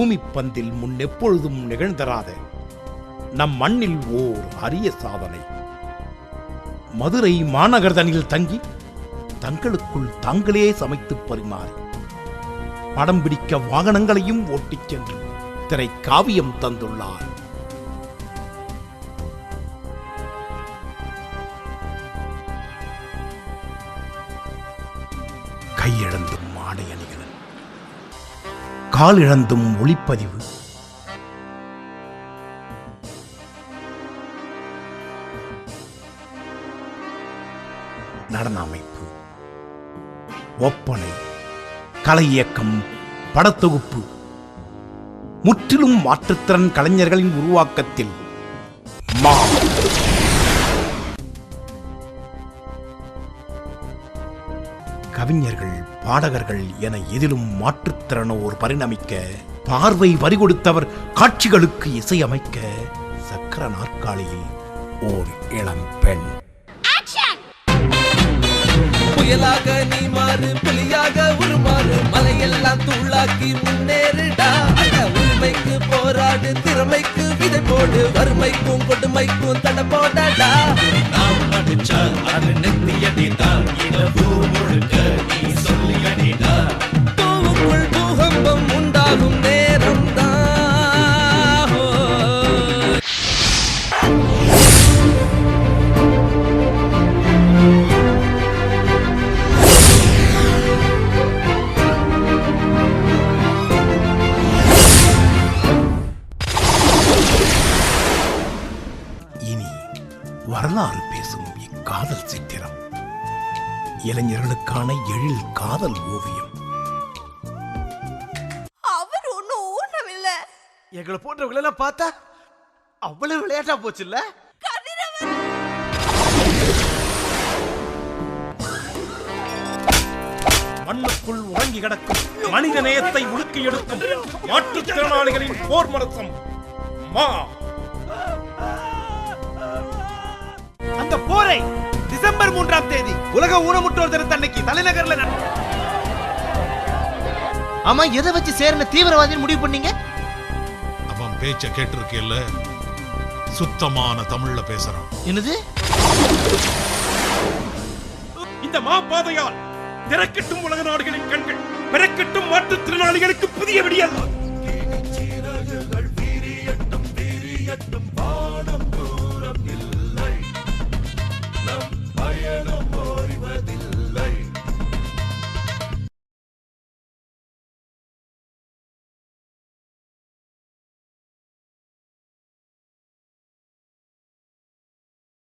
பூமி பந்தில் முன் எப்பொழுதும் நிகழ்ந்தராத நம் மண்ணில் ஓர் அரிய சாதனை. மதுரை மாநகர்தனில் தங்கி தங்களுக்குள் தாங்களே சமைத்து பரிமாறி படம் பிடிக்க வாகனங்களையும் ஓட்டிச் சென்று திரை காவியம் தந்துள்ளார். கையிழந்தும் ஆடை அணிகள், கால் இழந்தும் ஒளிப்பதிவு, நடன அமைப்பு, ஒப்பனை, கலை இயக்கம், படத்தொகுப்பு, முற்றிலும் மாற்றுத்திறன் கலைஞர்களின் உருவாக்கத்தில் கவிஞர்கள், பாடகர்கள் என எதிலும் மாற்றுத்திறனோர் பரிணமிக்க, பார்வை வரிகொடுத்தவர் காட்சிகளுக்கு இசையமைக்க, சக்கர நாற்காலியில் ஓர் இளம் பெண். புயலாக நீ மாறு, புலியாக உருமாறு, மலையெல்லாம் தூளாக்கி முன்னேறுடா. உண்மைக்கு போராடு, திறமைக்கு விதை போடு, வறுமைக்கும் கொடுமைக்கும் தடை போடடா. நாம் அடிச்சால் அது நெத்தியடிதான், இரவு முழுக்க நீ சொல்லி அடிடா. பூவுக்குள் பூகம்பம் உண்டாகும் நேரம் தான். வரலாறு பேசும் இக்காதல் சித்திரம் இளைஞர்களுக்கான எழில் காதல் ஓவியம். அவர் ஒன்னும் ஊனமில்லை. எங்களை போன்றவங்களை பார்த்தா அவ்வளவு விளையாட்டா போச்சு இல்ல? மண்ணுக்குள் உறங்கி கிடக்கும் மனித நேயத்தை உலுக்கி எடுக்கும் மாற்றுத்திறனாளிகளின் போர் மரசம் மா. அந்த போரை டிசம்பர் 3ஆம் தேதி உலக ஊனமுற்றோர் தினத்தன்னைக்கு தலைநகர்ல ஆமா, எதை வச்சு சேரன தீவிரவாதி முடிவு பண்ணீங்க? அவன் பேச்ச கேட்டிருக்கேல்ல, சுத்தமான தமிழ்ல பேசுறான். என்னது? இந்த மாபாதையால் திறக்கட்டும் உலக நாடுகளின் கண்கள், பிறக்கட்டும் மாற்றுத்திறனாளிகளுக்கு புதிய விடியல்.